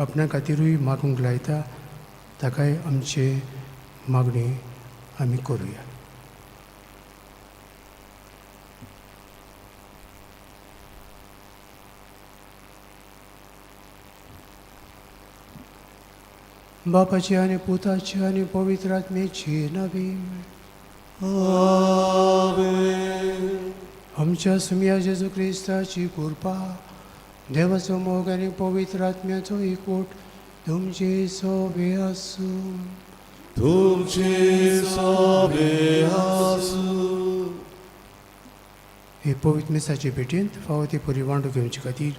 आपणा खातीरूय मागूंक लायता, ताकाय आमचे मागणी आमी करुया. बापाची आनी पुताची आनी पवित्र आत्म्याची नवी. आमेन. आमच्या सुम्या जेजू क्रिस्ताची कृपा, देवाचो मोग आनी पवित्र आत्म्याचो एकवट तुमचे सोबे आसूं. तुमचे सोबे आसूं. हे पवित्र मिसाचे भेटेंत फावो ते परी वांटो घेवचे खातीर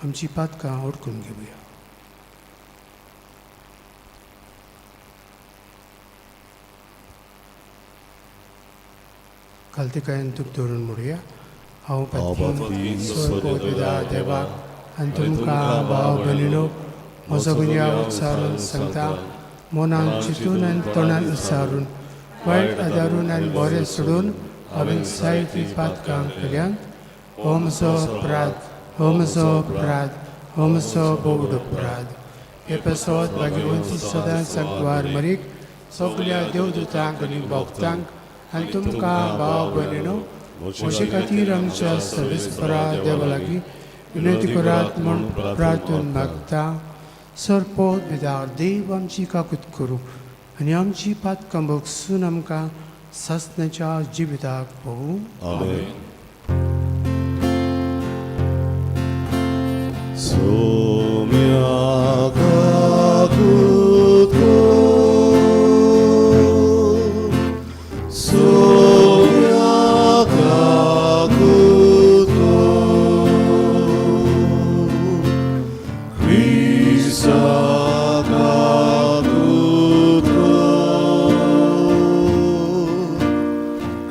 आमची पातकां ओडकून घेवया. खालते कायन तुक धरून म्हणुया. हांव पातीन स्वर्गपिता देवाक आनी तुमकां भाव भयणीनो म्हजो गुन्यांव उच्चारून सांगता. मनान चिंतून आनी तोंडान उच्चारून वायट आदारून आनी बरें सोडून हांवें जायतीं पातकां केल्यांत. हो म्हजो अपराध, हो म्हजो अपराध, हो म्हजो बोड अपराध. हे पेसोत भाग्यवंती सदांच सांगवार मरीक सगळ्या देवदूतांक आनी भक्तांक आनी तुमकां भाव भयणीनो म्हजे खातीर आमच्या सर्वेस्परा देवा लागीं विनंती करात म्हूण प्रार्थून मागता. सरपोत बिदार देव आमची काकूत करूं आनी आमची पातकां भोगसून आमकां सासणाच्या जिविताक पळोवूं. आमेन. Saumya काकूत Saumya काकूत Krista काकूत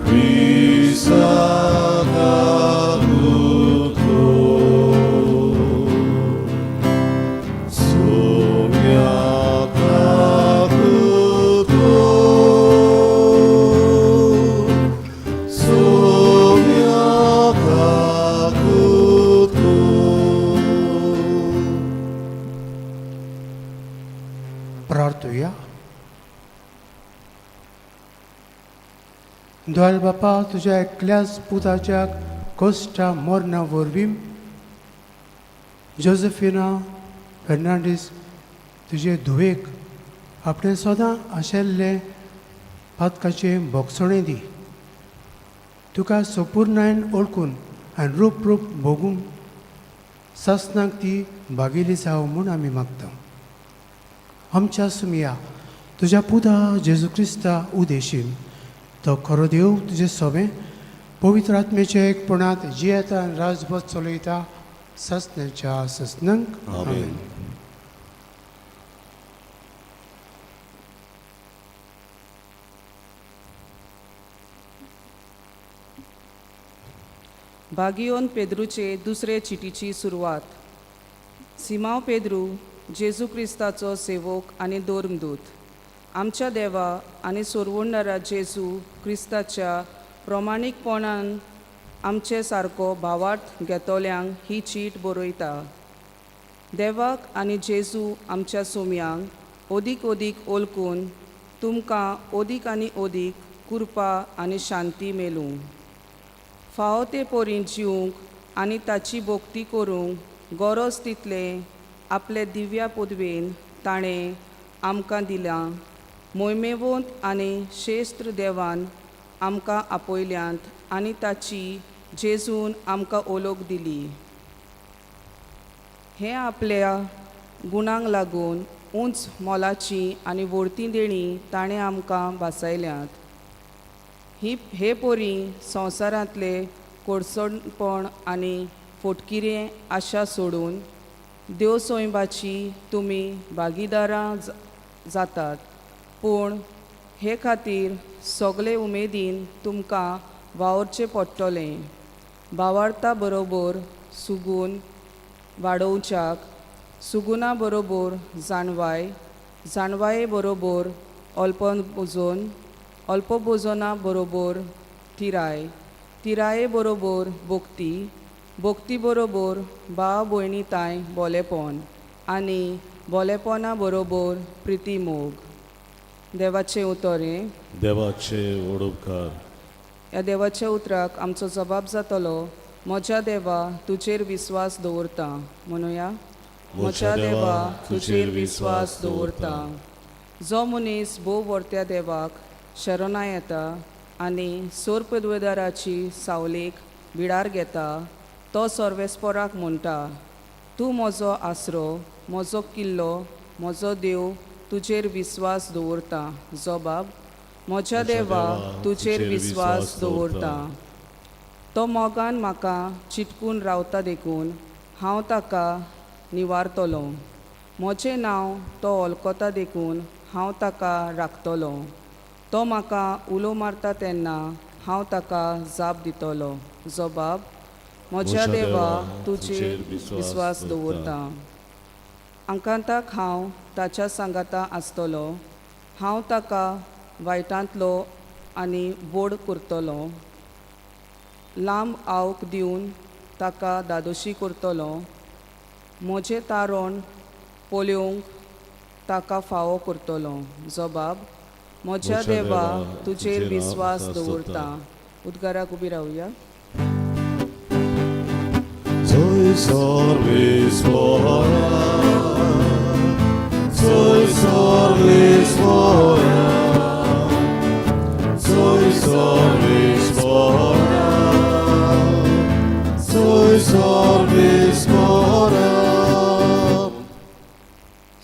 Krista काकूत Saumya काकूत Saumya काकूत. प्रार्थुया. दोल बापा, तुज्या एकल्याच पुताच्या कोश्टा मरणा वरवीं जोसेफिना फेर्नांडीस तुजे धुवेक आपणें सदां आशिल्लें पातकाचें भोगसणें दी. तुका संपूर्णायेन ओळखून आनी रूप रूप भोगूंक सासणाक ती भागिली जावं म्हूण आमी मागता. आमच्या सुमिया तुज्या पुता जेजू क्रिस्ता उदेशीन तो खरो देव तुजें सोबें पवित्र आत्म्याच्या एकपणांत जियेता आनी राजभर चलयता सासण्याच्या सासणांक. आमेन. बागियोन पेद्रूचे दुसरे चिटीची सुरवात. सिमांव पेद्रू जेजू क्रिस्ताचो सेवक आनी दोर्मदूत, आमच्या देवा आनी सोरवणारा जेजू क्रिस्ताच्या प्रमाणीकपणान आमचे सारको भावार्थ घेतोल्यांक ही चीट बरयता. देवाक आनी जेजू आमच्या सोम्यांक ओदीक ओदीक ओळखून तुमकां ओदीक आनी ओदीक कृपा आनी शांती मेलूं. फावो ते पोरी जिवंक आनी ताची भोक्ती करूंक गरज तितले आपले दिव्या पदवेन ताणें आमकां दिलां. मोहिमेवंत आनी श्रेश्ठ देवान आमकां आपयल्यांत आनी ताची जेजून आमकां ओळख दिली. हे आपल्या गुणांक लागून उंच मोलाची आनी व्हडती देणी ताणें आमकां बासायल्यांत. हे पोरी संवसारांतले कोडसणपण आनी फोटकिरे आशा सोडून देव सोयंबाची तुमी भागीदारां जातात. पूण हे खातीर सगळे उमेदीन तुमकां वावरचें पडटलें. भावार्था बरोबर सुगून वाडोवच्याक, सुगुणा बरोबर जाणवाय, जाणवाये बरोबर अल्पभोजन, अल्पभोजना बरोबर तिराय, तिराये बरोबर भोक्ती, भोक्ती बरोबर भाव भयणीताय बोलेपण, आनी बोलेपणा बरोबर प्रिती मोग. देवाचें उतर हें. देवाचे ओडोपकार. ह्या देवाच्या उतराक आमचो जबाब जातलो, म्हज्या देवा तुजेर विस्वास दवरता. म्हणुया, म्हज्या देवा तुजेर विस्वास दवरता. जो मनीस भोव वर्त्या देवाक शरणा येता आनी सोर्पद्वेदाराची सावलीक बिडार घेता, तो सर्वेस्पराक म्हणटा, तूं म्हजो आसरो, म्हजो किल्लो, म्हजो देव तुजेर विस्वास दवरता. जबाब, म्हज्या देवा तुजेर विस्वास दवरता. तो मोगान म्हाका चिटकून रावता देखून हांव ताका निवारतलो. म्हजें नांव तो वळखता देखून हांव ताका राखतलो. तो म्हाका उलो मारता तेन्ना हांव ताका जाप दितलो. जबाब, म्हज्या देवा तुजेर विस्वास दवरता. आकांताक हांव ताच्या सांगाता आसतलो. हांव ताका वायटांतलो आनी बोड करतलो. लांब आवक दिवन ताका दादोशी करतलो. म्हजें तारण पोल्योवंक ताका फावो करतलो. जबाब, म्हज्या देवा तुजेर विस्वास दवरता. उद्गाराक उबी रावया. Soy sorvisvora, soy sorvisvora, soy sorvisvora, soy sorvisvora.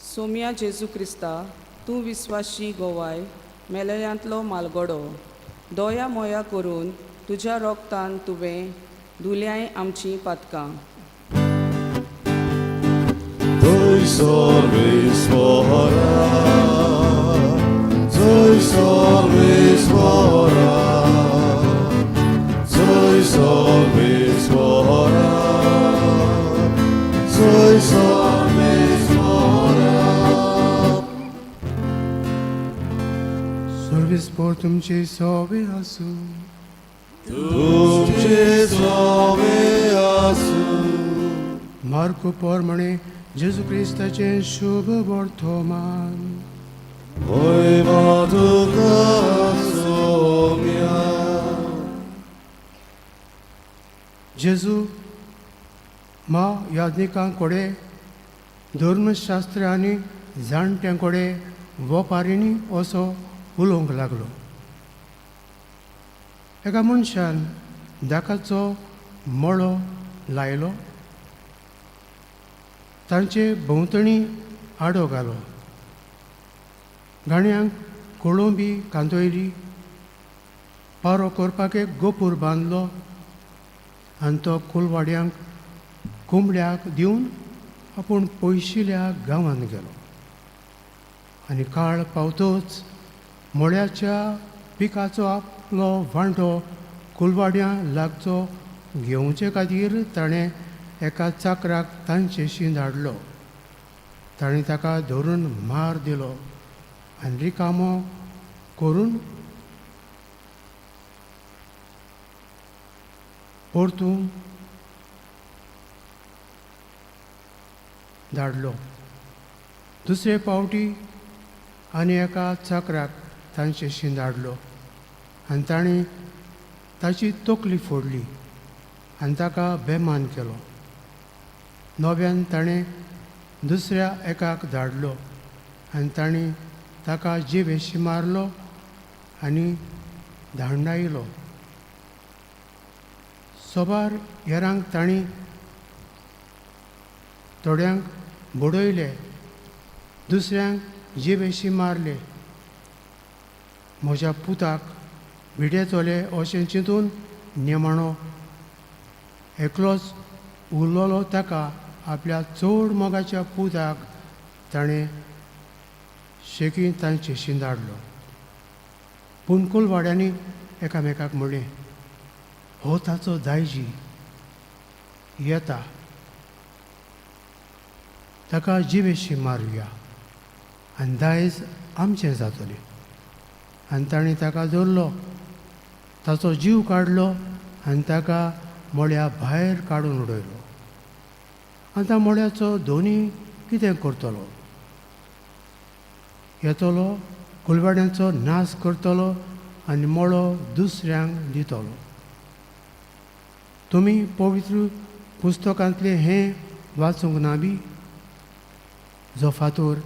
Saumya जेजू क्रिस्ता, तूं विस्वाशी गोवाय, मेलेल्यांतलो मालगडो, दोया मोया करून तुज्या रोगतान तुवें धुल्याय आमचीं पातकां. Soy sorvisvora, soy sorvisvora, soy sorvisvora, soy sorvisvora. सर्विस्पोर तुमचे सोबे आसूं. तुझे सोबे आसूं. मार्को पोरमणे जेजू क्रिस्ताचे शुभ वर्तमान. Voiva tuka somia. जेजू मा याज्ञिकां कोडे धर्मशास्त्र आनी जाणट्यां कोडे वोपारींनी असो उलोवंक लागलो. एका मनशान दाकाचो मळो लायलो, तांचे भोंवतणी आडो घालो, गाणयांक कोळंबी कांतोयली, पारो करपाक एक गोपूर बांदलो आनी तो कुलवाड्यांक कोंबड्याक दिवन आपूण पयशिल्ल्या गांवांत गेलो. आनी काळ पावतच मळ्याच्या पिकाचो आपलो वांटो कुलवाड्यां लागचो घेवचे खातीर ताणें एका चाकराक तांचेशी धाडलो. ताणें ताका धरून मार दिलो आनी रिकामो करून परतून धाडलो. दुसरे फावटी आनी एका चाकराक तांचेशी धाडलो आनी ताणें ताची तकली फोडली आनी ताका बेमान केलो. नव्यान ताणें दुसऱ्या एकाक धाडलो आनी ताणें ताका जिवेशी मारलो आनी धांडायलो. सोबार हेरांक ताणीं थोड्यांक बुडयले, दुसऱ्यांक जिवेशी मारले. म्हज्या पुताक भिडे चोले अशें चिंतून निमाणो एकलोच उरलोलो ताका आपल्या चड मोगाच्या पुताक ताणें शेकी तांचेशी धाडलो. पूण कुलवाड्यांनी एकामेकाक म्हणलें, हो ताचो दायजी येता, ताका जिवेशी मारुया आनी दायज आमचें जातलें. आनी ताणें ताका धरलो, ताचो जीव काडलो आनी ताका मळ्या भायर काडून उडयलो. आनी त्या मळ्याचो दोनी कितें करतलो? येतलो, कुलवाड्यांचो नाश करतलो आनी मळो दुसऱ्यांक दितलो. तुमी पवित्र पुस्तकांतलें हें वाचूंक ना बी? जो फातर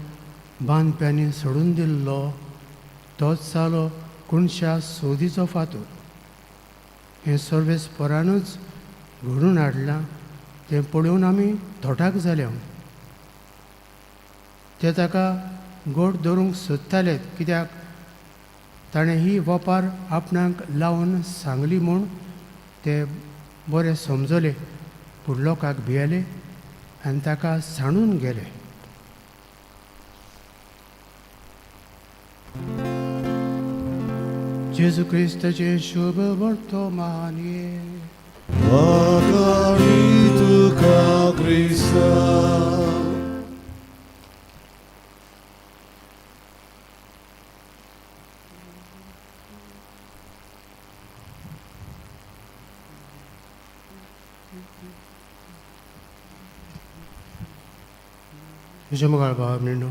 बांदप्यांनी सोडून दिल्लो तोच जालो कोणशा सोदीचो फातर. हें सर्वेस्परानूच घडून हाडलां तें पळोवन आमी थोटाक जाल्या. ते ताका गोड धरूंक सोदताले कित्याक ताणें ही वपार आपणाक लावन सांगली म्हूण ते बरें समजले, पूण लोकांक भियेले आनी ताका सांडून गेले. जेजू क्रिस्ताचें शुभ वर्तमान वाकाळी तुका क्रिस्ता. जमगाळ भाव भयणो,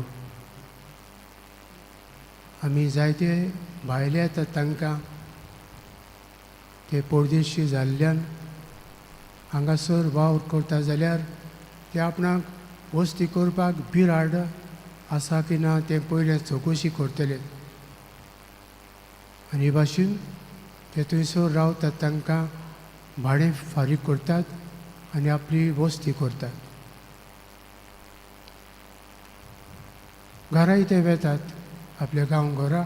आमी जायते भायले येतात तांकां ते परदेशी जाल्ल्यान हांगासर वावर करता जाल्यार ते आपणाक वस्ती करपाक बिराड आसा की ना तें पयलें चवकशी करतले. आनी हे भाशेन ते थंयसर रावतात तांकां भाडें फारीक करतात आनी आपली वस्ती करतात. घराय ते वेतात आपल्या गांव घरा,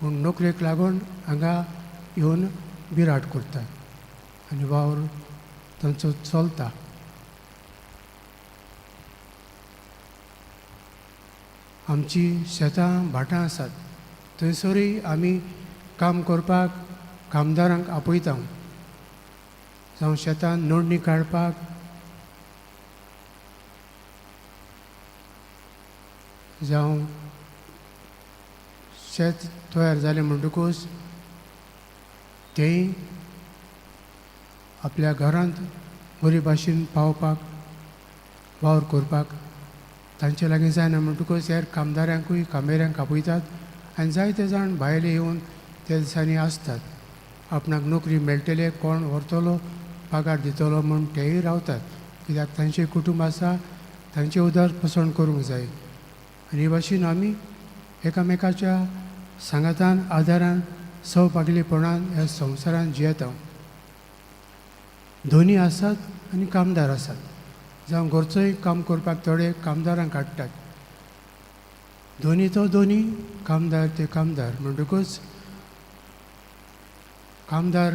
पूण नोकरेक लागून हांगा येवन बिराड करतात आनी वावर तांचो चलता. आमची शेतां भाटां आसात, थंयसरूय आमी काम करपाक कामदारांक आपयता. जावं शेतान नोंदणी काडपाक, जावं शेत तयार जालें म्हणटकूच तेय आपल्या घरांत बरे भाशेन पावपाक वावर करपाक तांचे लागीं जायना म्हणटकूच हेर कामदारांकूय कामेऱ्यांक आपयतात. आनी जायते जाण भायले येवन त्या दिसांनी आसतात. आपणाक नोकरी मेळटले, कोण व्हरतलो, पगार दितलो म्हूण तेय रावतात, कित्याक तांचें कुटूंब आसा, तांचें उदार पोसण करूंक जाय. आनी हे भाशेन आमी एकामेकाच्या सांगातान आदारान सवपागलेपणान ह्या संवसारान जियेता. दोनी आसात आनी कामदार आसात. जावं घरचोय काम करपाक थोडे कामदारांक काडटात. दोनी तो दोनी, कामदार ते कामदार म्हणटकूच कामदार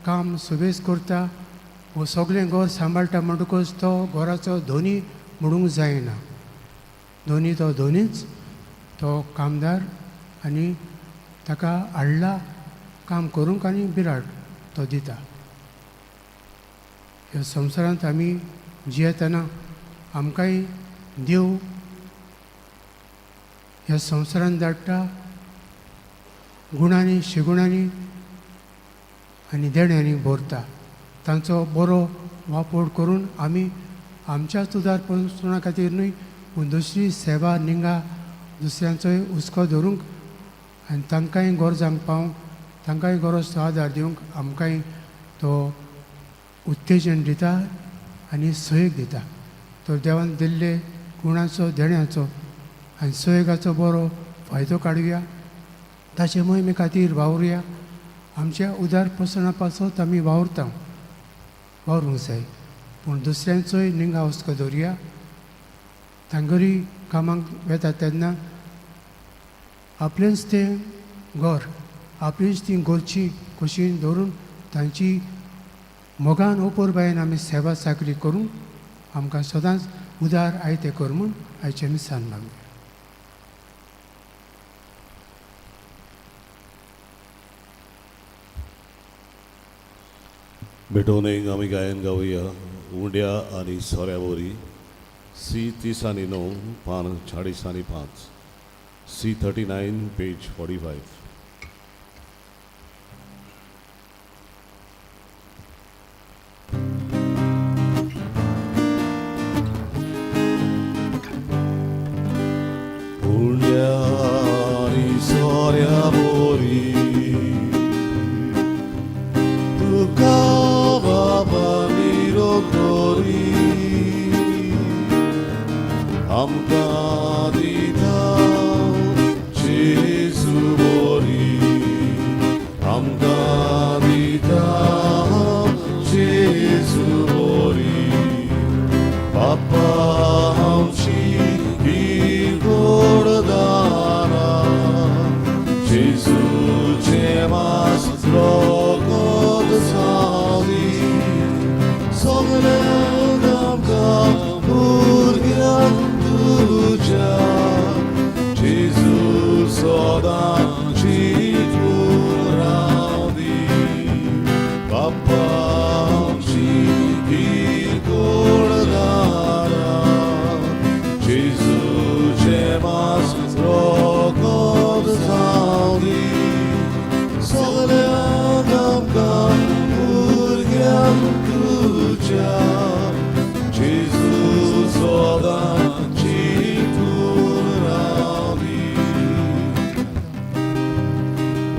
काम सुबेज करता वो सगळें घर सांबाळटा म्हणटकूच तो घराचो धोनी म्हणूंक जायना. दोनी तो दोनीच, तो कामदार आनी ताका हाडला काम करूंक आनी बिराड तो दिता. ह्या संवसारांत आमी जियेतना आमकांय देव ह्या संवसारांत धाडटा गुणांनी, शिगुणांनी आनी देण्यांनी भरता. तांचो बरो वापर करून आमी आमच्याच उदारपणा खातीर न्हय, पूण दुसरी सेवा निंगा दुसऱ्यांचोय हुस्को धरूंक आनी तांकांय गरजांक पावंक, तांकांय गरज आदार दिवंक आमकांय तो उत्तेजन दिता आनी सयेग दिता. तो देवान दिल्ले गुणांचो, देण्याचो आनी सयेगाचो बरो फायदो काडुया. ताचे मोहिमे खातीर वावरुया. आमच्या उदारपसणा पासत आमी वावरूंक जाय, पूण दुसऱ्यांचोय निंगा हुस्को धरुया. तांगेरूय कामाक वेतात तेन्ना आपलेंच तें घर, आपलीच ती घरची कुशीन धरून तांची मोगान ओपर बायन आमी सेवा चाकरी करूंक आमकां सदांच उदार आयते कर म्हूण आयचे मिसान मागया. बेटोनेक आमी गायन गावया उंड्या आनी सोऱ्या वरी. C39 पान 45. C39 page 45. 함가디다 제수보리 함가디다 제수보리 바빠 함시 이고르다나 제수 제마스 로고드 사디 성은 감가 우리가 두자 제수 소다 지푸라디 바빠 시기고르다라 제수 제마스 로고드 사디 성은 감가 우리가 두자 제수 소다 지푸라디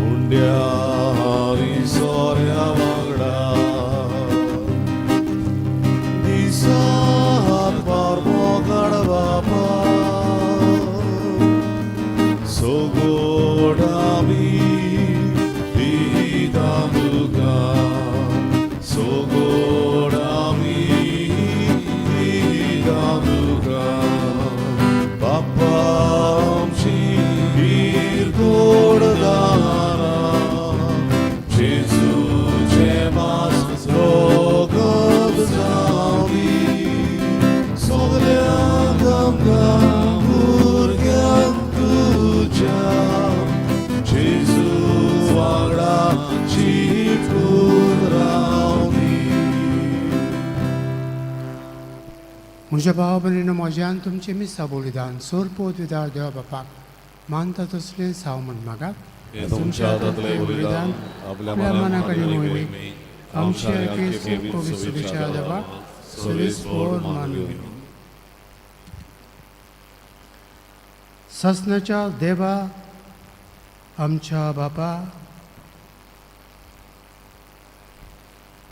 운대하리 소랴 왕라 दिसात पर्वो गडबापा सोगोडामी दिदामुगा सोगोडामी दिदामुगा पापामशी irgoडदाना जेसु जेमास रोगद जावी सोगल्यागमगा उर्ग्यान तुझ्या जेसु वागडा चिपुरावी म्हज्या भाव भयणीनो म्हज्यान तुमचे मिसा बलिदान सोरपोत विदार देवा बापाक मानता तसलें साव म्हण म्हाका तुमच्या हातातले बलिदान आपल्या मनाकडे मोहिमे आमच्या केस पवित्रच्या देवा सविस्फोर मानवी ससनाच्या देवा आमच्या बापा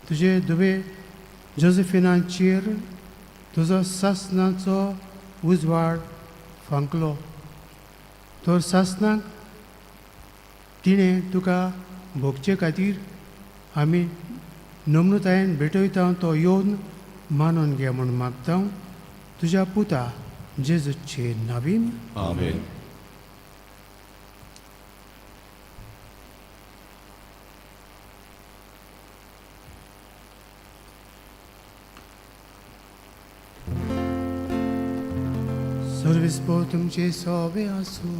तुझे दुबे जोसेफिनाचेर तुजो ससनाचो उजवाड फांकलो तर ससनाक तिणें तुका भोगचे खातीर आमी नम्रतायेन भेटयता तो येवन मानून घे म्हूण मागता तुज्या पुता जेजूचे नांवीन आमेन सर्विस्पो तुमचे सोबे आसूं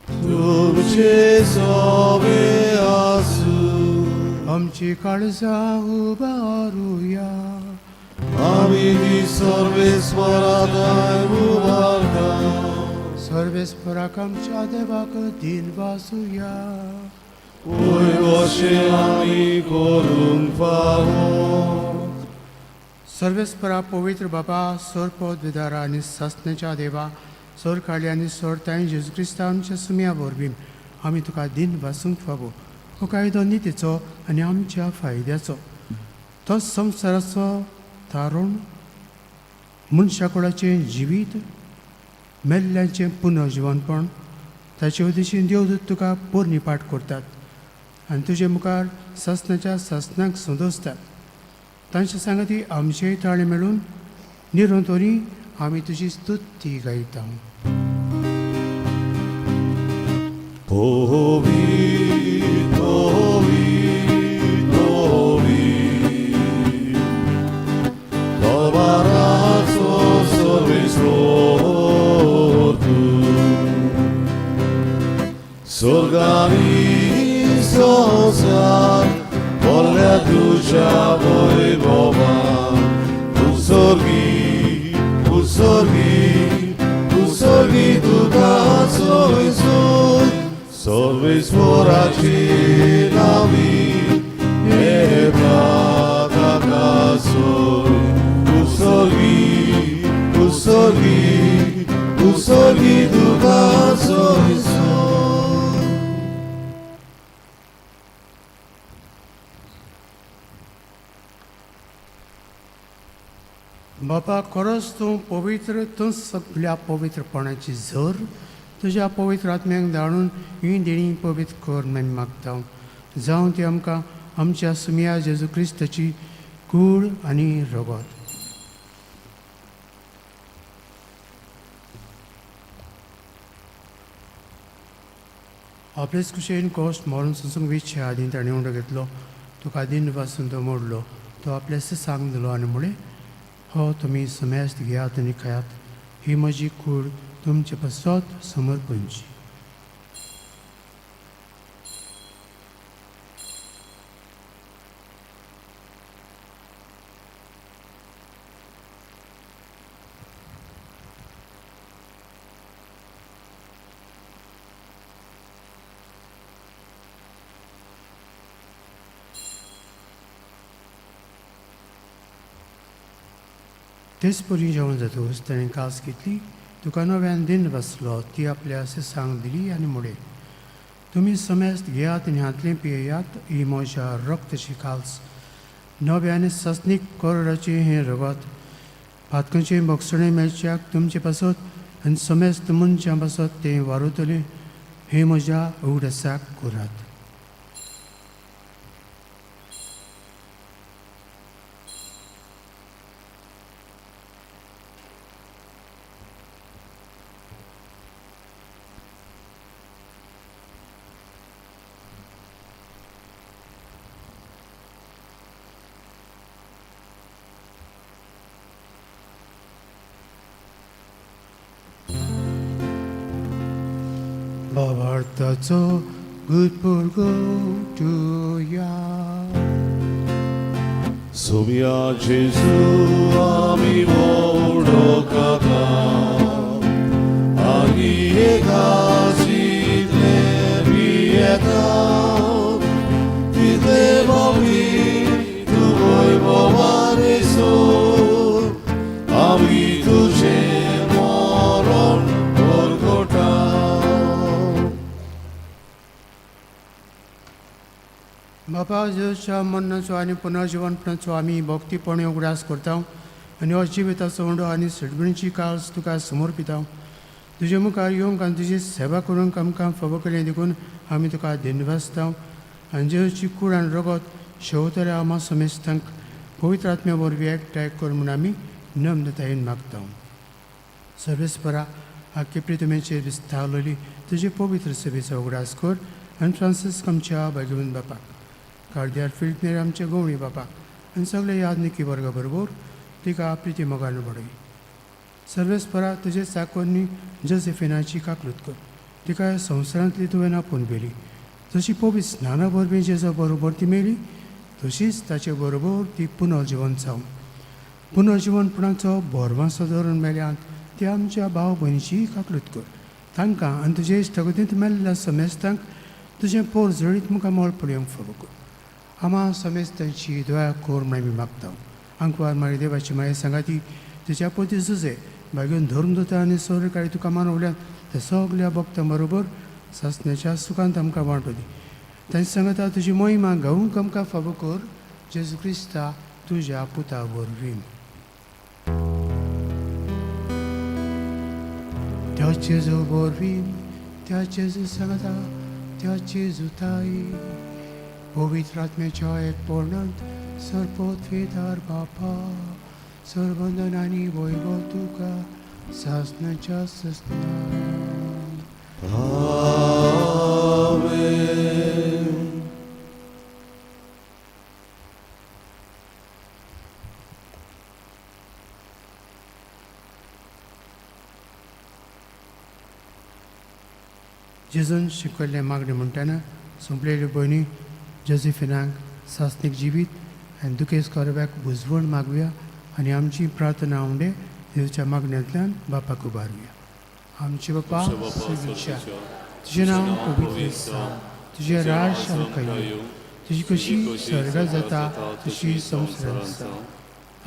तुमचे सोबे आसूं आमची काळजां उबारुया आमी ती सर्वेस्पराताय उबारता सर्वेस्पराक आमच्या देवाक दिन वासुया ओय वशे आमी करूंक फावो सर्वेस्परा पवित्र बाबा सोरपोत विदारा आनी ससनेच्या देवा सोर काळी आनी सोरताय जेजू क्रिस्ता आमच्या सुम्या वरवीं आमी तुका दिन वासूंक फावो हो कायदो नितीचो आनी आमच्या फायद्याचो तो संवसाराचो तारण मनशाकुळाचें जिवीत मेल्ल्यांचें पुनर्जिवनपण ताचे उद्देशीन देवदूत तुका पोरणी पाठ करतात आनी तुजे मुखार ससनाच्या ससनाक सदोसतात तांचे सांगाती आमचेय ताळे मेळून निरंतरी आमी तुजी स्तुती गायता Tovi, Tovi, Tovi, Lovarazzo sorvis rotu, Sorgani sosar, volle ducia voi bova, tu sorgi tu cazzo e soi, Solvis foraci navi e brata casoi Usorgi tu casoi soi बापा खरोच तूं पवित्र, तूं सगळ्या पवित्रपणाची झर तुज्या पवित्र आत्म्याक धाडून ही देणी पवित्र कर म्हणून मागता. जावं ती आमकां आमच्या सुमिया जेजू क्रिस्ताची कूड आनी रगत. आपलेच कुशेन कोश्ट मरून सुसूंक विचे आदीं ताणें उंडो घेतलो, तुका आदीन पासून तो मोडलो, तो आपल्यास सांग दिलो आनी म्हळें, हो तुमी समेस्त घेयात आनी खायात, ही म्हजी कूड तुमचे पसत समर्पणची. तेच परी जेवण जातूच ताणें कास घेतली, तुका नव्यान दिन बसलो, ती आपल्या सांग दिली आनी म्हळें, तुमी समेस्त घेयात आनी हातलें पियेयात, ही म्हज्या रक्ताची काल्स, नव्यान सस्नीक कोरडाचें हें रगत, पातकांचें बोगसणें मेळच्याक तुमचे पासत आनी समेस्त मनशां पासत तें वारुतलें, हें म्हज्या उगडासाक करात. Bavartaco Gudpurgo tuya. Sumia Jesu ami vodokata, agi ekazit levieta, tidle babi tu voi bovareso, ami tuje moron Golgota. बापा जेजूच्या मरणाचो आनी पुनर्जीवनपणाचो आमी भक्तीपणे उगडास करता आनी अजिविताचो उंडो आनी सडबिणीची काळज तुका समर्पिता. तुजे मुखार येवंक आनी तुजी सेवा करूंक आमकां फावो केलें देखून आमी तुका दिनवासता आनी जेजूची कूड आनी रगत शेवतल्या आमा समेस्तांक पवित्र आत्म्या वरवीं एकठांय कर म्हूण आमी नम्रतायेन मागता. सर्वेस्परा आख्खे प्रितमेचेर विस्तारलेली तुजे पवित्र सेवेचो उगडास कर आनी फ्रांसीस आमच्या भाग्यवंत बापाक, कार्दियाल फिल्टनेर आमच्या गवळी बापाक आनी सगळे यादनिकी वर्गा बरोबर तिका प्रिती मोगान बडय. सर्वेस्परा तुजे चाकोरनी जोसेफिनाची काकलूत कर, तिका ह्या संवसारांतली तुवें आपोवन गेली, जशी पवित्र स्नाना वरवीं जेजो बरोबर ती मेली, तशीच ताचे बरोबर ती पुनर्जीवन जावं. पुनर्जीवनपणाचो बोरवांसो धरून मेल्यान ती आमच्या भाव भयणीची काकलूत कर. तांकां आनी तुजे इश्टगतींत मेल्ल्या समेस्तांक तुजें पोर जळीत मुखार मोळ पडयोंक फावो कर. आमा समेस्तांची दया कोर म्हण आमी मागता. आंकवार मारी देवाची माये सांगाती तुज्या पोती झुजे भाग्यून धरून दोता आनी सौर्यकाळी तुका मानवल्यान त्या सगल्या भक्तां बरोबर सासण्याच्या सुखांत आमकां वांटो दी. तांची सांगता तुजी मोहिमा गावूंक आमकां फावो कर, जेजू क्रिस्ता तुज्या पुता वरवीं. त्या जेजू वरवीं, त्या जेजू सांगता, त्या जेजू ताई, पवित्र आत्म्याच्या एकपणांत सर्पोत्वेदार बापा, सर्वंदन आनी वैभव तुका सासण्याच्या सस्नान. Amen. जेजून शिकयल्ले मागणी म्हणटाना सोंपलेल्यो भयणी जोसेफिनाक सासणीक जिवीत आनी दुखेस करव्याक बुजवण मागुया आनी आमची प्रार्थना उंडे देवच्या मागण्यांतल्यान बापाक उबारुया. आमचे बापा स्वर्गीच्या, तुजें नांव पवित्र जावं, तुजें राज आमकां येवं, तुजी कशी स्वर्गांत जाता तशी संवसारांत जावं.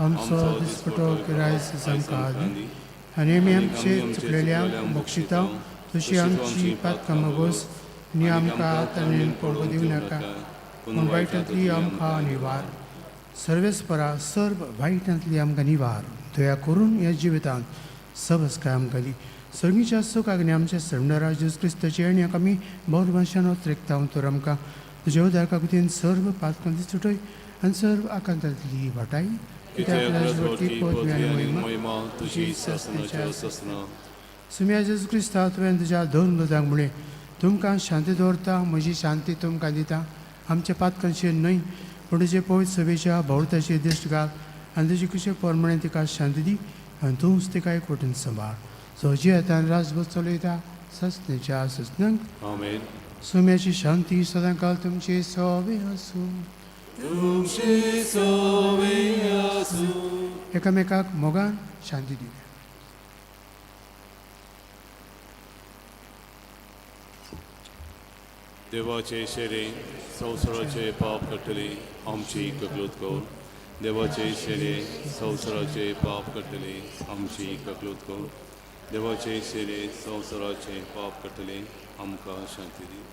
आमचो दिसपटो गिरायस आमकां दी आनी आमी आमचे चुकलेल्यांक बक्षिता तशी आमची पातकां मागोस आनी आमकां आतां पळोवंक दिवं नाका, पूण वायटांतली आमकां निवार. सर्वेस्परा सर्व वायटांतली आमकां निवार. दया करून ह्या जिवितांत सबस कायम घाली. सर्गीच्या सुखाक आनी आमच्या सरणारा जेजू क्रिस्ताची येण्याक आमी भोवमाशान वत्रेकता तर आमकां तुज्या उदारका कुतीन सर्व पातकांती सुटय आनी सर्व आकांतांतली वाटाय कित्याक राजवटी पोतमी आनी महिमा तुजी सस्नाच्या सस्ना. सुम्या जेजू क्रिस्ता तुवें तुज्या दोन गजांक म्हळें तुमकां शांती दवरता म्हजी शांती तुमकां दिता. आमच्या पातकांचेर न्हय पूण तुजे पवित्र सभेच्या भोवताचेर दिश्ट घाल आनी तुजे कशे पोरमणे तिका शांती दी आनी तूंच तिका एकवटून सांबाळ. सोजी येता आनी राजभर चलयता सस्नेच्या सस्नांक आमेन. सुम्याची शांती सदां काल तुमचे सोबे आसूं. एकामेकाक मोगान शांती दिवया. देवाचे शेरे संवसाराचे पाप कट्टले आमची ककलूत कर. देवाचे शेरे संवसाराचे पाप कट्टले आमची ककलूत कर. देवाचे शेरे संवसाराचे पाप कट्टले आमकां शांती दी.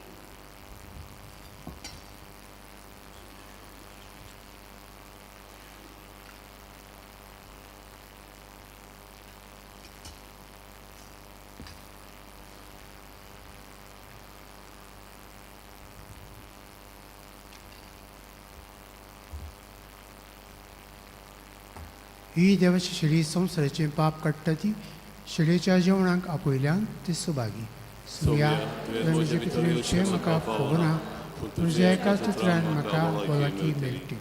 ही देवाची शेळी संवसाराचें पाप काडटा ती शेळयेच्या जेवणाक आपयल्यान ती सुभागी. सुया तुवें म्हजे भितर येवचें म्हाका खबर ना पूण तुज्या एकाच उतरान म्हाका भलायकी मेळटली.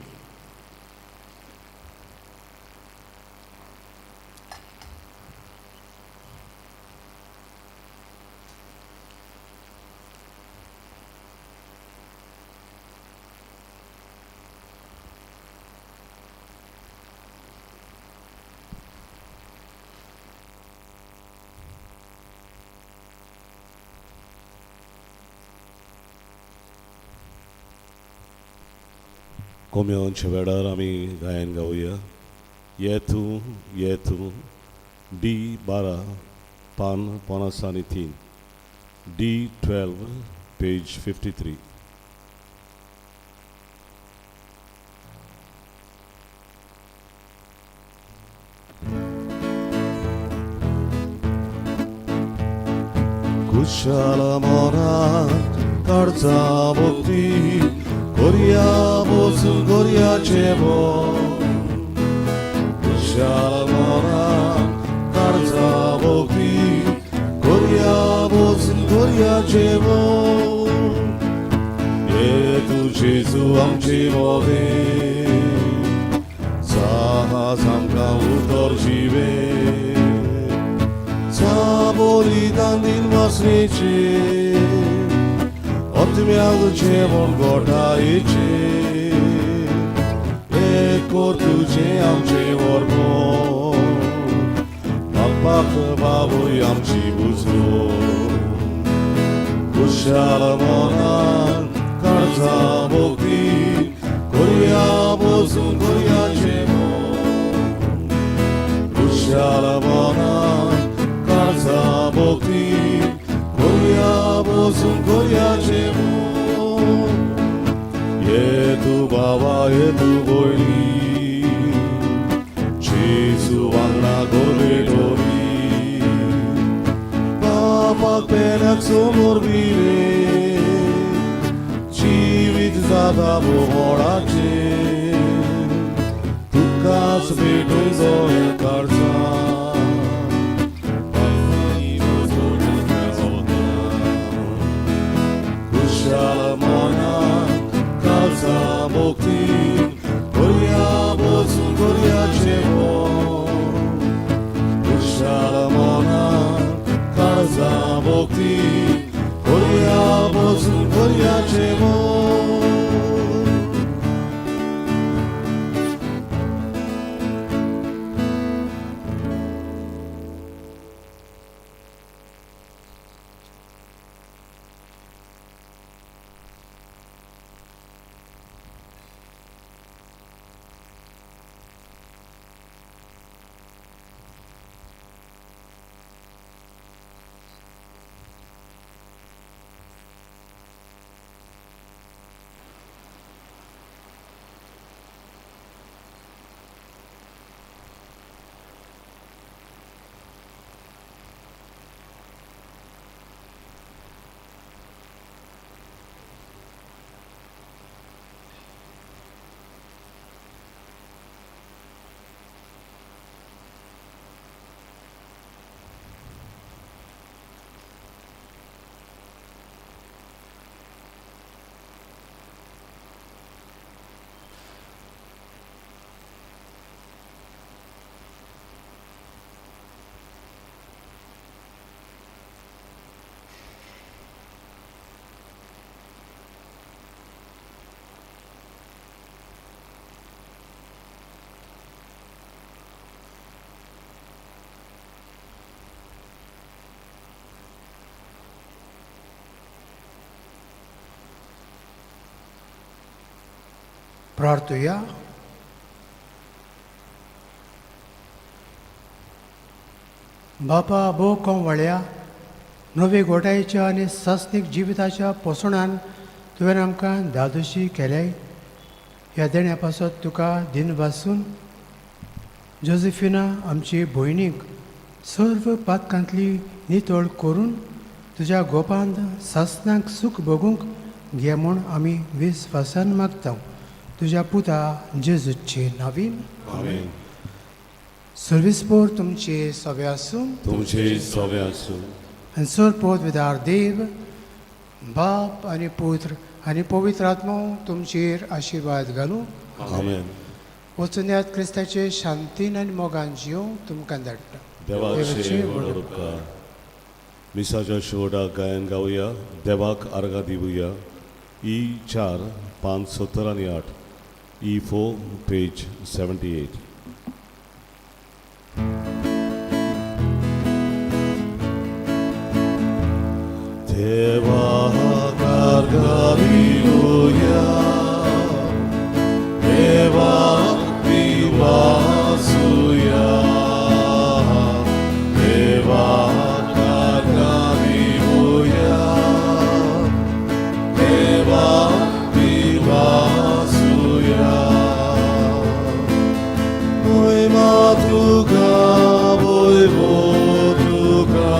कोम्योनच्या वेळार आमी गायन गावया. येतू D12 पान 53 D12 पेज 53. कुशाल मोरात कडचा भक्ती कोरिया बोसून कोरियाचे बो. कुशाल मोरात कडचा भक्ती कोरिया बोसून कोरियाचे बो. येतू जेजू आमचे मोगे साहस आमकां उतर जिवे बलिदान दिन वाचनेचे otmiał dziełon godajcie Ekortu dziełam dziełorbo Papak babu jam ci buzlo Kushalamonan karza bokti Korea bozun Korea dziewo Kushalamonan karza bokti Korea bozun Korea dziewo Jedu baba, jedu wojni Jezu Anna Gorvedori Papak penak somorbire Civit zadavu horace Tukas vedun zoje karza Shalamana Kalza Bokti Korea Bozun Korea Chevo Shalamana Kalza Bokti Korea Bozun Korea Chevo प्रार्थूया. बापा भोव व्हड्या नवे घोटायेच्या आनी सस्तीक जिविताच्या पोसणान तुवें आमकां दादोशी केल्याय. ह्या देण्या पासत तुका दिन वासून जोझेफिना आमची भयणीक सर्व पातकांतली नितळ करून तुज्या गोपांत सासणाक सूख भोगूंक घे म्हूण आमी विस्वासान मागता. तुज्या पुता जेजूचे नांवीन. आमेन. सर्विसपोर तुमचे सवे आसूं. तुमचे सवे आसूं. आनी सरपोत विदार देव बाप आनी पुत्र आनी पवित्र आत्मा तुमचेर आशिर्वाद घालूं. आमेन. वचून यात क्रिस्ताचे शांतीन आनी मोगान जियो तुमकां धाडटा. देवाचे व्हड उपकार. मिसाच्या शेवटाक गायन गावया. देवाक आर्गां दिवया. E4 570 आनी 8. E4 page 78. देवाक आर्गां दिवया. देवाक दिवासुया. देवाक आर्गां दिवया. देवाक दिवासुया. Voima tuka, voimo tuka,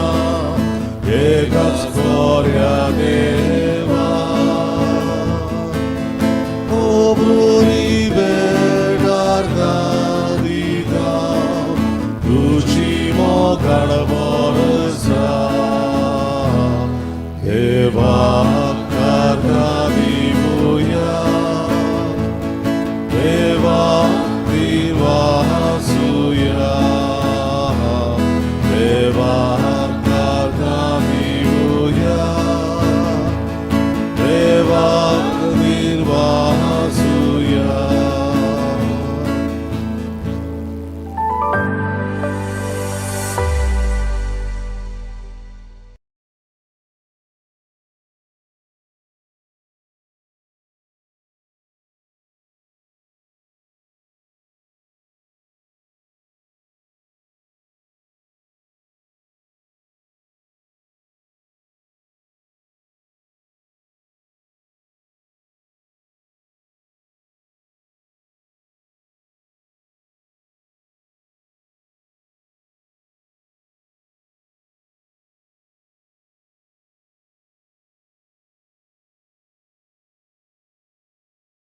egas gloria de